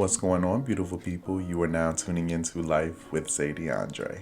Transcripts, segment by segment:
What's going on, beautiful people? You are now tuning into Life with Sadie Andre.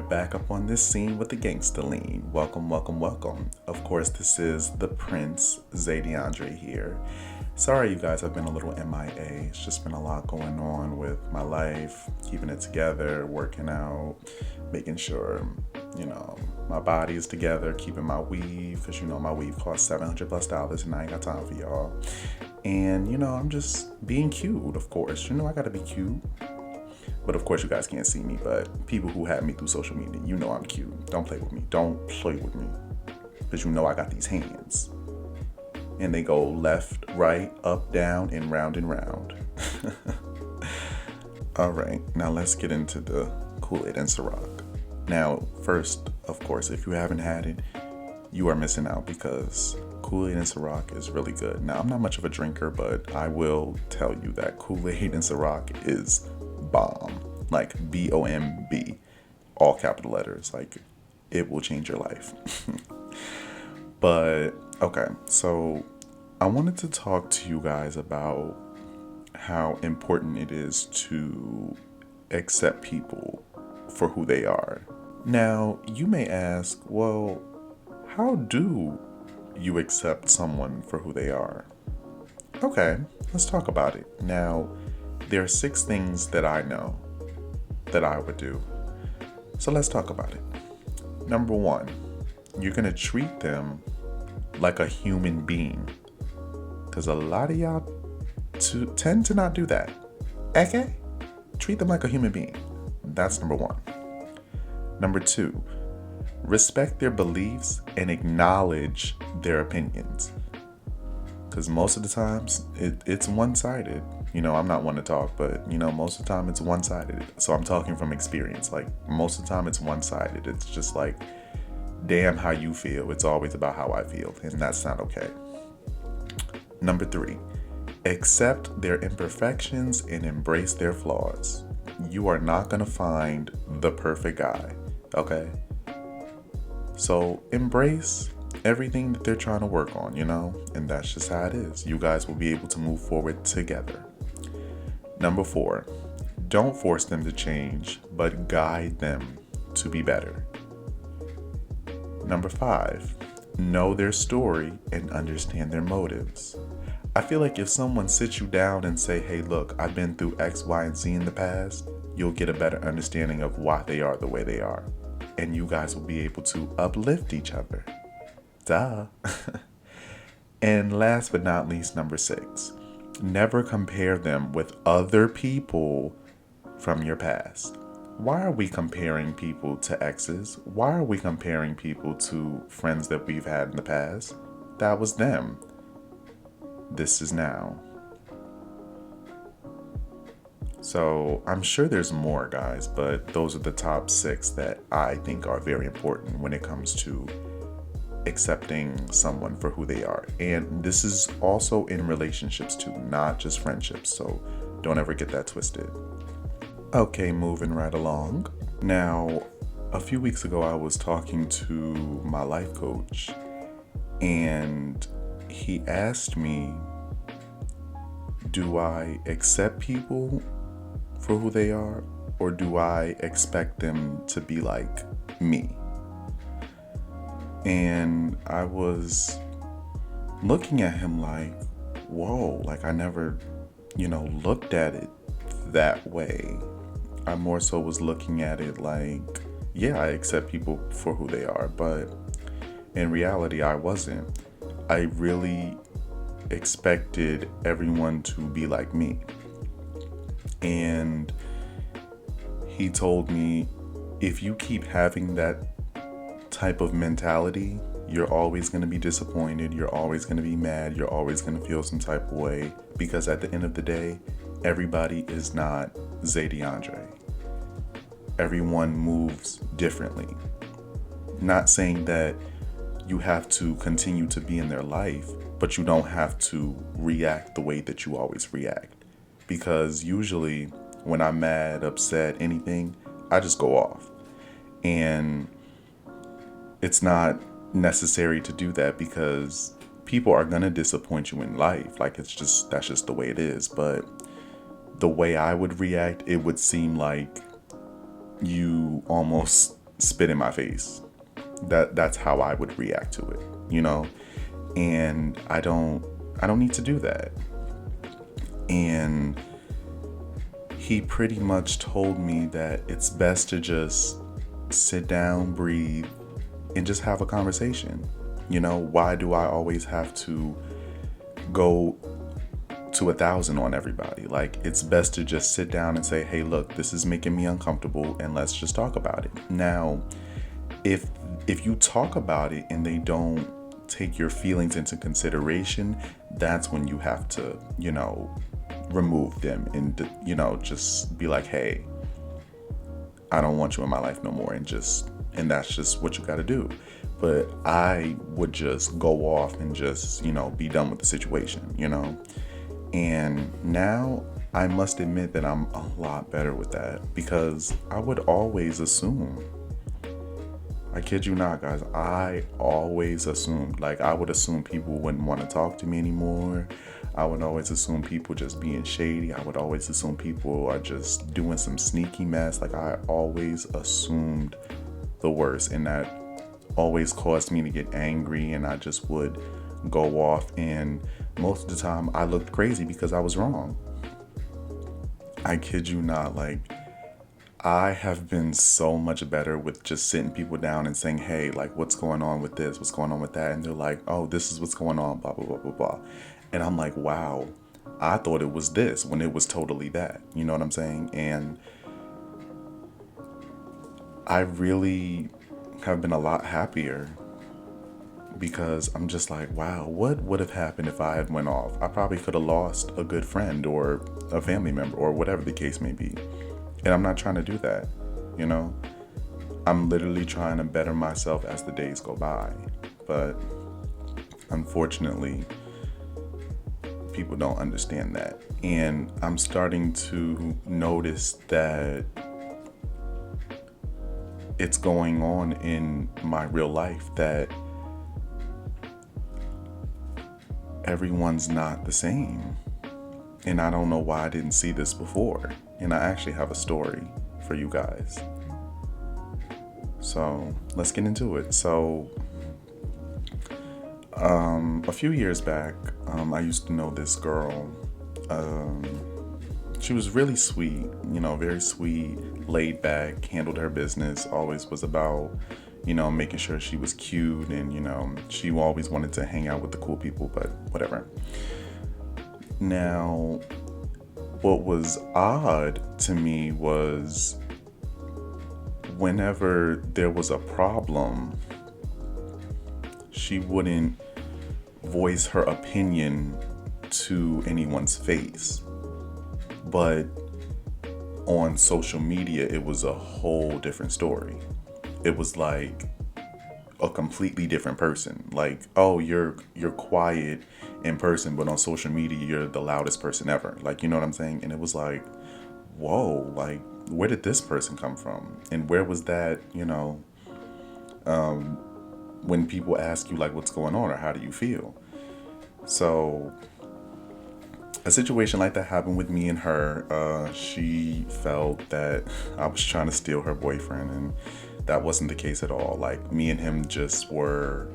Back up on this scene with the gangster lean. Welcome, welcome, welcome. Of course, this is the Prince, Zadie Andre here. Sorry you guys have been a little MIA. It's just been a lot going on with my life, keeping it together, working out, making sure, my body is together, keeping my weave, because my weave costs $700+ and I ain't got time for y'all. And, I'm just being cute, of course. I gotta be cute. But of course, you guys can't see me, but people who have me through social media, I'm cute. Don't play with me. Don't play with me. Because I got these hands. And they go left, right, up, down, and round and round. All right, now let's get into the Kool-Aid and Ciroc. Now, first, of course, if you haven't had it, you are missing out because Kool-Aid and Ciroc is really good. Now, I'm not much of a drinker, but I will tell you that Kool-Aid and Ciroc is bomb, like BOMB, all capital letters. Like, it will change your life. But okay, so I wanted to talk to you guys about how important it is to accept people for who they are. Now, you may ask, well, how do you accept someone for who they are? Okay, let's talk about it. Now, there are 6 things that I know that I would do. So let's talk about it. Number 1, you're going to treat them like a human being. Because a lot of y'all tend to not do that. Okay? Treat them like a human being. That's number 1. Number 2, respect their beliefs and acknowledge their opinions. Because most of the times, it's one-sided. I'm not one to talk, but, most of the time it's one-sided. So I'm talking from experience. Like, most of the time it's one-sided. It's just like, damn how you feel. It's always about how I feel. And that's not okay. Number 3, accept their imperfections and embrace their flaws. You are not going to find the perfect guy, okay? So embrace everything that they're trying to work on, and that's just how it is. You guys will be able to move forward together. Number 4, don't force them to change, but guide them to be better. Number 5, know their story and understand their motives. I feel like if someone sits you down and say, hey, look, I've been through X, Y, and Z in the past, you'll get a better understanding of why they are the way they are. And you guys will be able to uplift each other. Duh. And last but not least, number 6, never compare them with other people from your past. Why are we comparing people to exes? Why are we comparing people to friends that we've had in the past? That was them. This is now. So I'm sure there's more, guys, but those are the top 6 that I think are very important when it comes to accepting someone for who they are. And this is also in relationships too, not just friendships. So don't ever get that twisted. Okay, moving right along. Now, a few weeks ago, I was talking to my life coach, and he asked me, do I accept people for who they are, or do I expect them to be like me? And I was looking at him like, whoa, like I never, looked at it that way. I more so was looking at it like, yeah, I accept people for who they are, but in reality, I wasn't. I really expected everyone to be like me. And he told me, if you keep having that type of mentality, You're always going to be disappointed. You're always going to be mad. You're always going to feel some type of way, because at the end of the day, everybody is not Zaydiandre. Everyone moves differently. Not saying that you have to continue to be in their life, but you don't have to react the way that you always react. Because usually when I'm mad, upset, anything, I just go off. And it's not necessary to do that, because people are going to disappoint you in life. Like, that's just the way it is. But the way I would react, it would seem like you almost spit in my face. That's how I would react to it, and I don't need to do that. And he pretty much told me that it's best to just sit down, breathe, and just have a conversation. Why do I always have to go to 1,000 on everybody? Like, it's best to just sit down and say, hey, look, this is making me uncomfortable, and let's just talk about it. Now, if you talk about it and they don't take your feelings into consideration, that's when you have to, remove them and, just be like, hey, I don't want you in my life no more. And that's just what you got to do. But I would just go off and just, be done with the situation, And now I must admit that I'm a lot better with that, because I would always assume, I kid you not, guys, I always assumed, like, I would assume people wouldn't want to talk to me anymore. I would always assume people just being shady. I would always assume people are just doing some sneaky mess. Like, I always assumed the worst, and that always caused me to get angry, and I just would go off, and most of the time I looked crazy because I was wrong. I kid you not, like, I have been so much better with just sitting people down and saying, hey, like, what's going on with this? What's going on with that? And they're like, oh, this is what's going on, blah, blah, blah, blah, blah. And I'm like, wow, I thought it was this when it was totally that. You know what I'm saying? And I really have been a lot happier, because I'm just like, wow, what would have happened if I had went off? I probably could have lost a good friend or a family member or whatever the case may be. And I'm not trying to do that, I'm literally trying to better myself as the days go by. But unfortunately, people don't understand that. And I'm starting to notice that it's going on in my real life, that everyone's not the same. And I don't know why I didn't see this before. And I actually have a story for you guys. So let's get into it. So a few years back, I used to know this girl. She was really sweet, very sweet, laid back, handled her business, always was about, making sure she was cute, and, she always wanted to hang out with the cool people, but whatever. Now, what was odd to me was whenever there was a problem, she wouldn't voice her opinion to anyone's face. But on social media, it was a whole different story. It was like a completely different person. Like, oh, you're quiet in person, but on social media, you're the loudest person ever. Like, you know what I'm saying? And it was like, whoa, like, where did this person come from? And where was that, when people ask you, like, what's going on or how do you feel? So a situation like that happened with me and her. She felt that I was trying to steal her boyfriend, and that wasn't the case at all. Like, me and him just were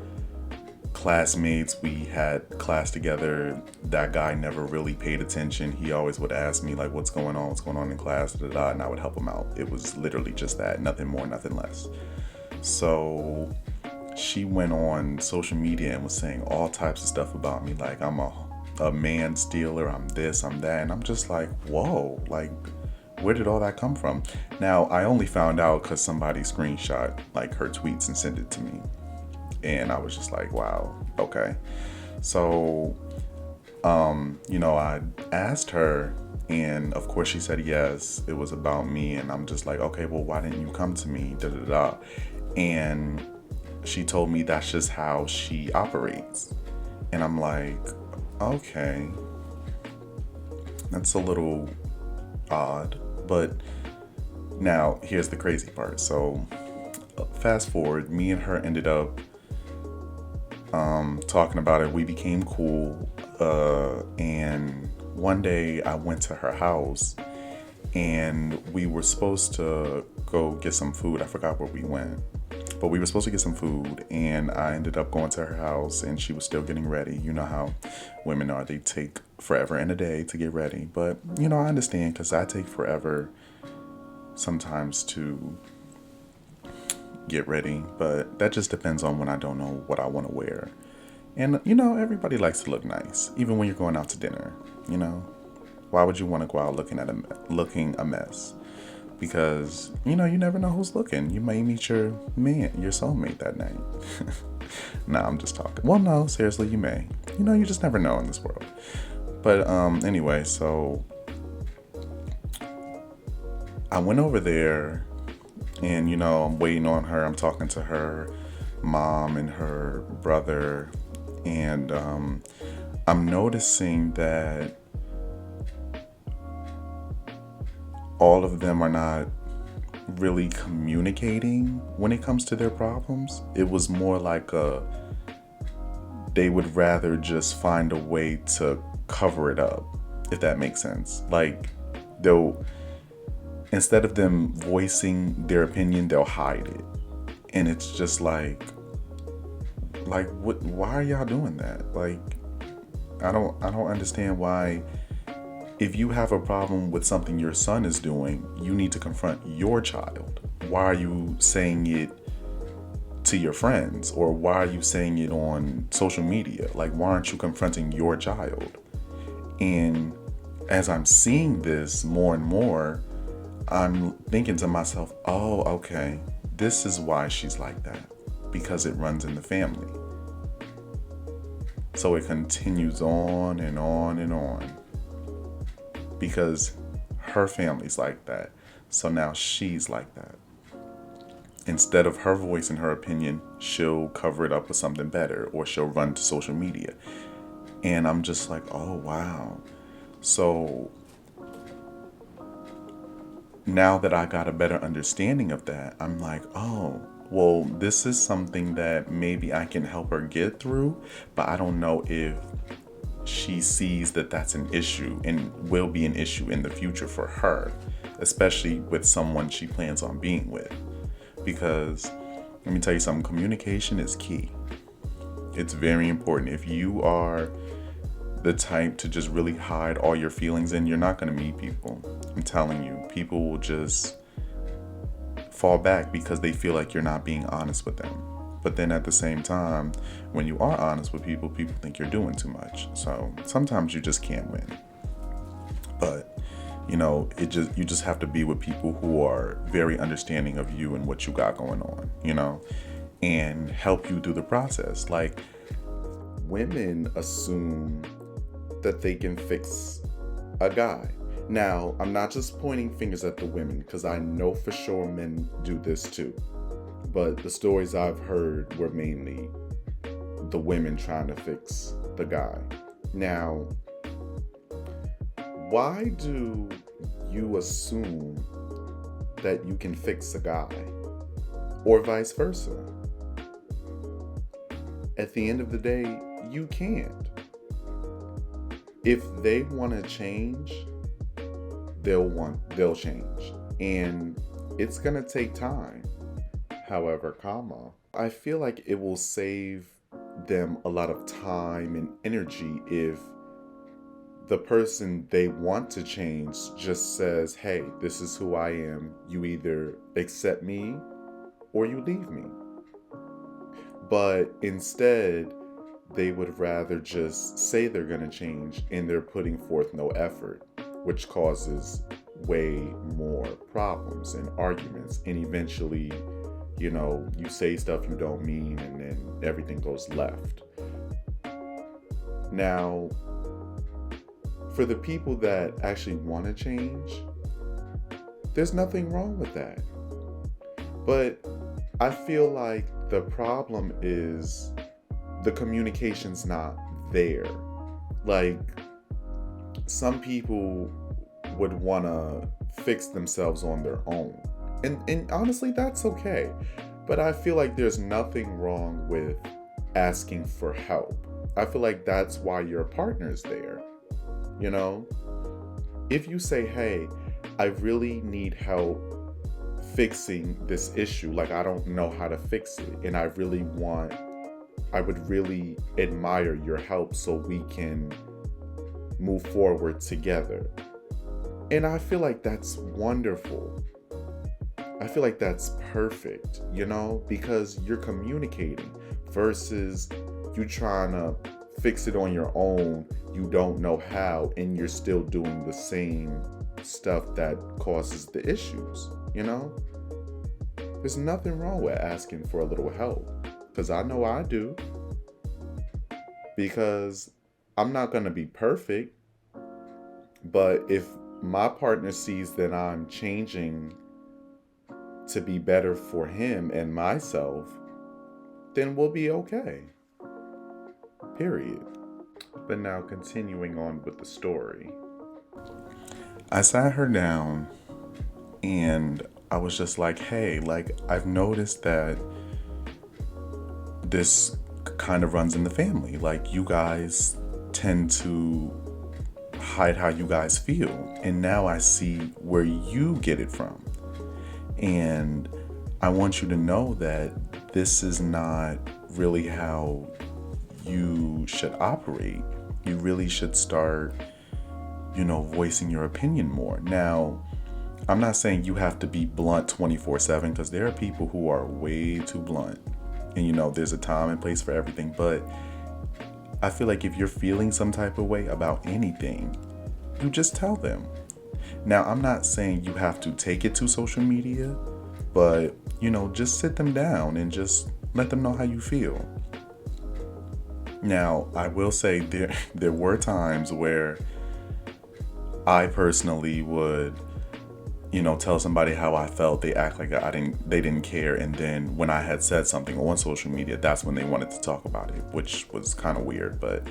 classmates. We had class together. That guy never really paid attention. He always would ask me, like, what's going on in class, da-da-da, and I would help him out. It was literally just that, nothing more, nothing less. So she went on social media and was saying all types of stuff about me, like I'm a man stealer, I'm this, I'm that, and I'm just like, whoa, like, where did all that come from? Now, I only found out because somebody screenshot, like, her tweets and sent it to me. And I was just like, wow, okay. So, I asked her, and of course she said yes, it was about me. And I'm just like, okay, well, why didn't you come to me? Da da da. And she told me that's just how she operates. And I'm like, okay, that's a little odd. But now here's the crazy part. So, fast forward, me and her ended up talking about it. We became cool. And one day I went to her house and we were supposed to go get some food. I forgot where we went, but we were supposed to get some food, and I ended up going to her house and she was still getting ready. You know how women are, they take forever and a day to get ready. But, I understand because I take forever sometimes to get ready, but that just depends on when I don't know what I want to wear. And, everybody likes to look nice, even when you're going out to dinner, Why would you want to go out looking a mess? Because, you never know who's looking. You may meet your man, your soulmate that night. Nah, I'm just talking. Well, no, seriously, you may. You just never know in this world. But anyway, so I went over there and, I'm waiting on her. I'm talking to her mom and her brother. And I'm noticing that all of them are not really communicating when it comes to their problems. It was more like they would rather just find a way to cover it up, if that makes sense. Like, instead of them voicing their opinion, they'll hide it. And it's just like what, why are y'all doing that? Like, I don't understand why. If you have a problem with something your son is doing, you need to confront your child. Why are you saying it to your friends? Or why are you saying it on social media? Like, why aren't you confronting your child? And as I'm seeing this more and more, I'm thinking to myself, oh, okay, this is why she's like that. Because it runs in the family. So it continues on and on and on. Because her family's like that. So now she's like that. Instead of her voicing her opinion, she'll cover it up with something better, or she'll run to social media. And I'm just like, oh, wow. So now that I got a better understanding of that, I'm like, oh, well, this is something that maybe I can help her get through, but I don't know if she sees that that's an issue and will be an issue in the future for her, especially with someone she plans on being with. Because let me tell you something, communication is key. It's very important. If you are the type to just really hide all your feelings in, you're not going to meet people. I'm telling you, people will just fall back because they feel like you're not being honest with them. But then at the same time, when you are honest with people, people think you're doing too much. So sometimes you just can't win. But you just have to be with people who are very understanding of you and what you got going on, and help you through the process. Like, women assume that they can fix a guy. Now, I'm not just pointing fingers at the women, because I know for sure men do this too. But the stories I've heard were mainly the women trying to fix the guy. Now, why do you assume that you can fix a guy? Or vice versa? At the end of the day, you can't. If they want to change, they'll change. And it's going to take time. However, I feel like it will save them a lot of time and energy if the person they want to change just says, hey, this is who I am. You either accept me or you leave me. But instead, they would rather just say they're going to change and they're putting forth no effort, which causes way more problems and arguments, and eventually You say stuff you don't mean and then everything goes left. Now, for the people that actually want to change, there's nothing wrong with that. But I feel like the problem is the communication's not there. Like, some people would want to fix themselves on their own. And honestly, that's okay. But I feel like there's nothing wrong with asking for help. I feel like that's why your partner's there. You know? If you say, hey, I really need help fixing this issue, like I don't know how to fix it, and I would really admire your help so we can move forward together. And I feel like that's wonderful. I feel like that's perfect, because you're communicating versus you trying to fix it on your own. You don't know how, and you're still doing the same stuff that causes the issues, There's nothing wrong with asking for a little help, because I know I do. Because I'm not going to be perfect, but if my partner sees that I'm changing to be better for him and myself, then we'll be okay. Period. But now, continuing on with the story. I sat her down and I was just like, hey, I've noticed that this kind of runs in the family. Like, you guys tend to hide how you guys feel. And now I see where you get it from. And I want you to know that this is not really how you should operate. You really should start, voicing your opinion more. Now, I'm not saying you have to be blunt 24/7, because there are people who are way too blunt. And there's a time and place for everything. But I feel like if you're feeling some type of way about anything, you just tell them. Now, I'm not saying you have to take it to social media, but, just sit them down and just let them know how you feel. Now, I will say there were times where I personally would, tell somebody how I felt. They act like they didn't care. And then when I had said something on social media, that's when they wanted to talk about it, which was kind of weird. But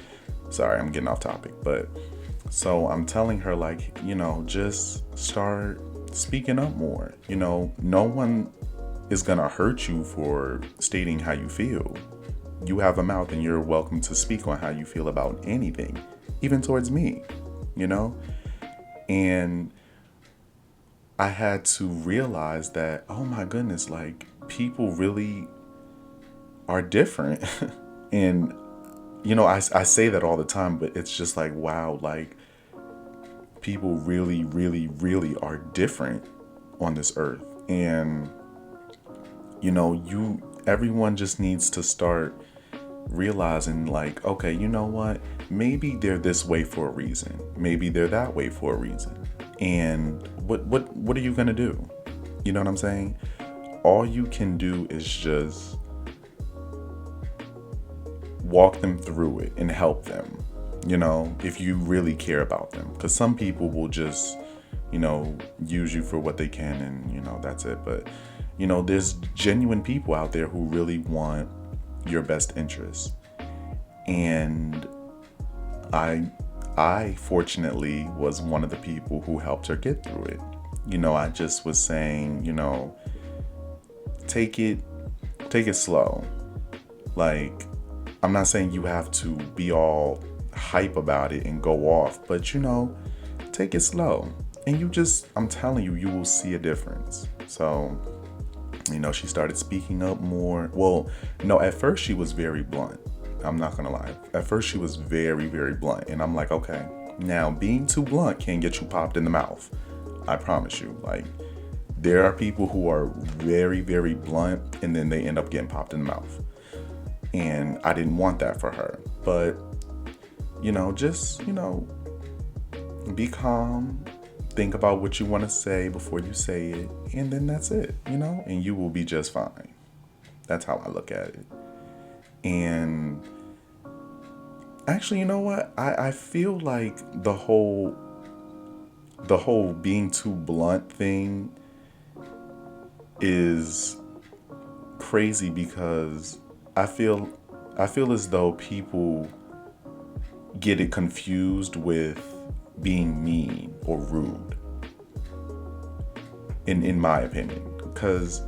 sorry, I'm getting off topic. But so I'm telling her, just start speaking up more. No one is going to hurt you for stating how you feel. You have a mouth and you're welcome to speak on how you feel about anything, even towards me, And I had to realize that, oh my goodness, people really are different. And, I say that all the time, but it's just wow, people really, really, really are different on this earth. And, everyone just needs to start realizing okay, you know what? Maybe they're this way for a reason. Maybe they're that way for a reason. And what are you going to do? You know what I'm saying? All you can do is just walk them through it and help them, if you really care about them. Because some people will just, use you for what they can and, that's it. But, there's genuine people out there who really want your best interests. And I fortunately was one of the people who helped her get through it. I just was saying, take it slow. I'm not saying you have to be all hype about it and go off, but take it slow. And I'm telling you, you will see a difference. So, she started speaking up more. Well, no, at first she was very blunt. I'm not gonna lie. At first she was very, very blunt. And I'm like, okay, now being too blunt can get you popped in the mouth. I promise you. There are people who are very, very blunt and then they end up getting popped in the mouth. And I didn't want that for her. But, just, be calm. Think about what you want to say before you say it. And then that's it, and you will be just fine. That's how I look at it. And actually, you know what? I feel like the whole being too blunt thing is crazy because I feel I feel as though people get it confused with being mean or rude in my opinion, because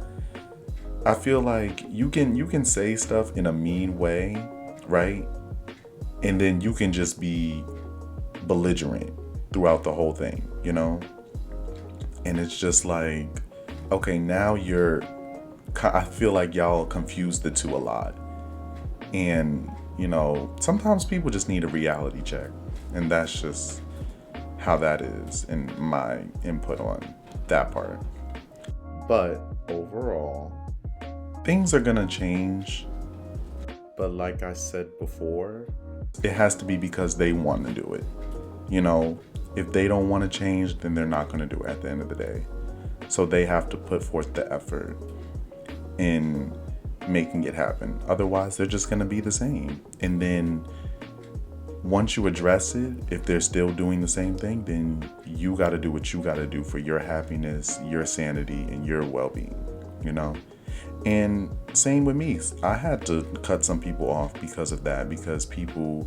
I feel like you can say stuff in a mean way, right? And then you can just be belligerent throughout the whole thing, and it's just like, okay, now I feel like y'all confuse the two a lot. And, sometimes people just need a reality check. And that's just how that is in my input on that part. But overall, things are going to change. But like I said before, it has to be because they want to do it. If they don't want to change, then they're not going to do it at the end of the day. So they have to put forth the effort in making it happen. Otherwise, they're just going to be the same. And then once you address it, if they're still doing the same thing, then you got to do what you got to do for your happiness, your sanity, and your well-being, And same with me. I had to cut some people off because of that, because people,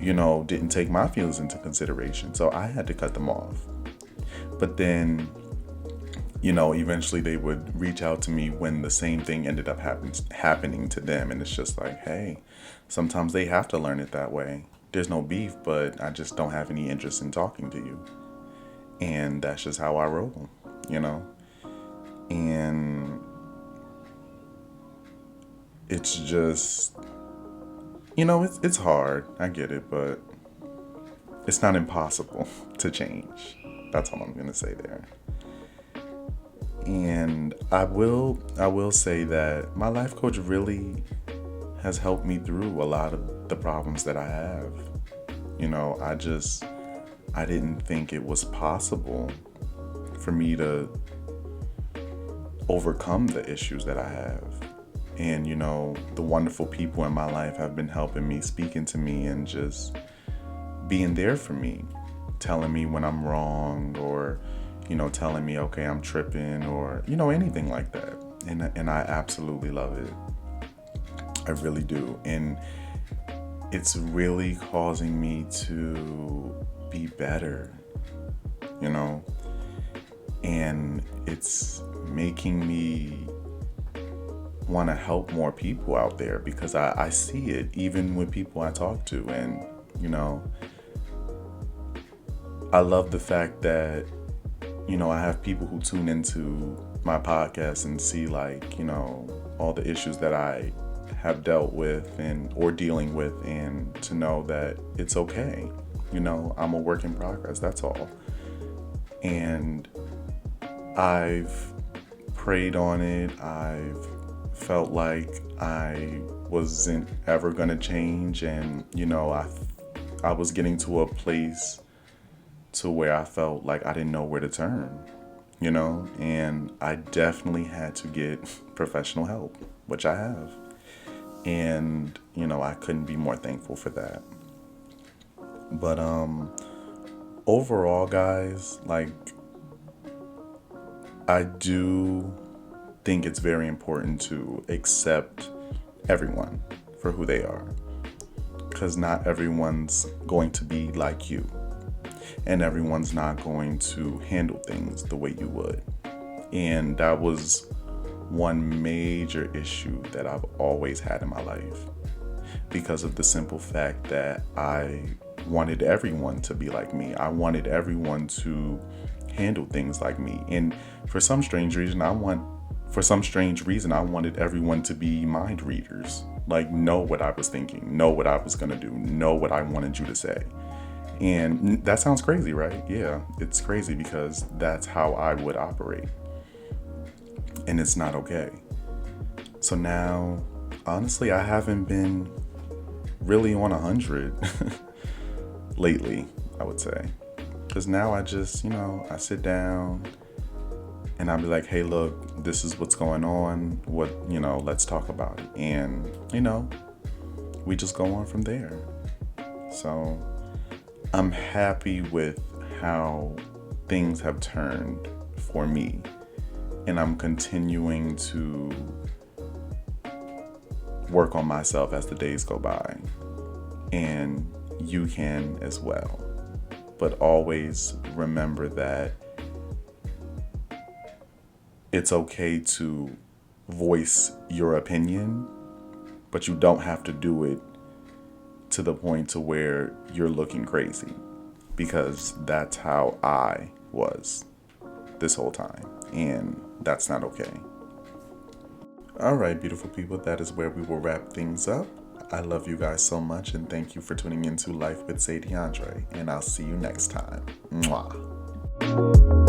didn't take my feelings into consideration. So I had to cut them off. But then, eventually they would reach out to me when the same thing ended up happening to them. And it's just like, hey, sometimes they have to learn it that way. There's no beef, but I just don't have any interest in talking to you. And that's just how I roll, And it's just, it's hard. I get it, but it's not impossible to change. That's all I'm going to say there. And I will say that my life coach really has helped me through a lot of the problems that I have. I didn't think it was possible for me to overcome the issues that I have. And, the wonderful people in my life have been helping me, speaking to me, and just being there for me, telling me when I'm wrong, or, telling me, okay, I'm tripping, or, anything like that. And I absolutely love it. I really do. And it's really causing me to be better, and it's making me want to help more people out there, because I see it even with people I talk to. And I love the fact that I have people who tune into my podcast and see, like, all the issues that I have dealt with or dealing with, and to know that it's okay. I'm a work in progress, that's all. And I've prayed on it. I've felt like I wasn't ever gonna change, and I was getting to a place to where I felt like I didn't know where to turn, and I definitely had to get professional help, which I have. And I couldn't be more thankful for that. But overall, guys, like, I do think it's very important to accept everyone for who they are, because not everyone's going to be like you, and everyone's not going to handle things the way you would. And that was one major issue that I've always had in my life, because of the simple fact that I wanted everyone to be like me. I wanted everyone to handle things like me. And for some strange reason, I wanted everyone to be mind readers, like know what I was thinking, know what I was going to do, know what I wanted you to say. And that sounds crazy, right? Yeah, it's crazy, because that's how I would operate. And it's not okay. So now, honestly, I haven't been really on 100 lately, I would say. Because now I just, I sit down And I'll be like, hey, look, this is what's going on. Let's talk about it. And, we just go on from there. So I'm happy with how things have turned for me. And I'm continuing to work on myself as the days go by. And you can as well. But always remember that it's okay to voice your opinion, but you don't have to do it to the point to where you're looking crazy, because that's how I was this whole time, and that's not okay. All right, beautiful people, that is where we will wrap things up. I love you guys so much, and thank you for tuning into Life with Sadie Andre, and I'll see you next time. Mwah.